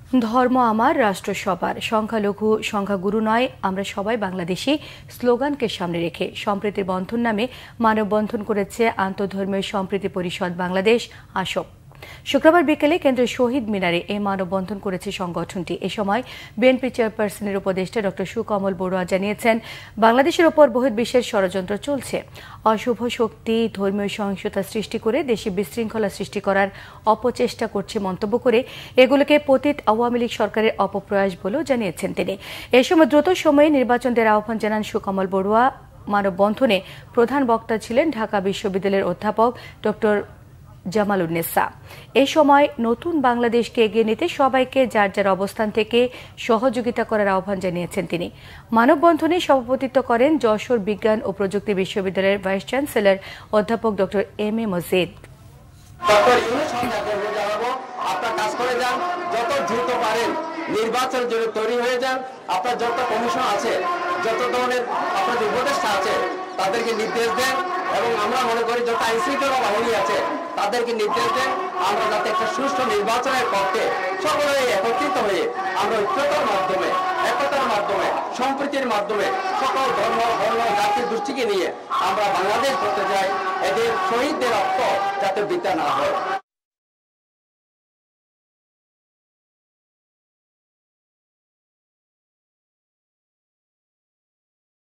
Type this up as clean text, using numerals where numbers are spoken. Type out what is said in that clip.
ধর্ম আমার, রাষ্ট্র সবার, সংখ্যালঘু সংখ্যাগুরু নয়, আমরা সবাই বাংলাদেশি স্লোগানকে সামনে রেখে সম্প্রীতির বন্ধন নামে মানববন্ধন করেছে আন্তঃধর্মীয় সম্প্রীতি পরিষদ বাংলাদেশ আসক। শুক্রবার বিকেলে কেন্দ্রের শহীদ মিনারে এই মানববন্ধন করেছে সংগঠনটি। এ সময় বিএনপি চেয়ারপারসনের উপদেষ্টা ডক্টর সুকমল বড়ুয়া জানিয়েছেন, বাংলাদেশের ওপর বহির্বিশ্বের ষড়যন্ত্র চলছে। অশুভ শক্তি ধর্মীয় সহিংসতা সৃষ্টি করে দেশে বিশৃঙ্খলা সৃষ্টি করার অপচেষ্টা করছে মন্তব্য করে এগুলোকে পতিত আওয়ামী লীগ সরকারের অপপ্রয়াস বলেও জানিয়েছেন তিনি। এ সময় দ্রুত সময়ে নির্বাচন দেওয়ার আহ্বান জানান সুকমল বড়ুয়া। মানববন্ধনে প্রধান বক্তা ছিলেন ঢাকা বিশ্ববিদ্যালয়ের অধ্যাপক ডক্টর জামালুন্নেসা। এই সময় নতুন বাংলাদেশকে এগিয়ে নিতে সবাইকে যার যার অবস্থান থেকে সহযোগিতা করার আহ্বান জানিয়েছেন তিনি। মানববন্ধনে সভাপতিত্ব করেন যশোর বিজ্ঞান ও প্রযুক্তি বিশ্ববিদ্যালয়ের ভাইস চ্যান্সেলর অধ্যাপক ডক্টর এম এ মজিদ। যত দ্রুত পারেন নির্বাচন জন্য তৈরি হয়ে যান। আপনার যত কমিশন আছে, যত ধরনের আপনাদের উপদেষ্টা আছে, তাদেরকে নির্দেশ দেন এবং আমরা মনে করি যত আইন শৃঙ্খলা বাহিনী আছে তাদেরকে নির্দেশ দেন, আমরা যাতে একটা সুষ্ঠু নির্বাচনের পক্ষে সকলে একত্রিত হয়ে আমরা ঐক্যতার মাধ্যমে, একতার মাধ্যমে, সম্প্রীতির মাধ্যমে সকল ধর্ম জাতির দৃষ্টিকে নিয়ে আমরা বাংলাদেশ করতে চাই। এদের শহীদদের রক্ত যাতে বৃথা না হয়।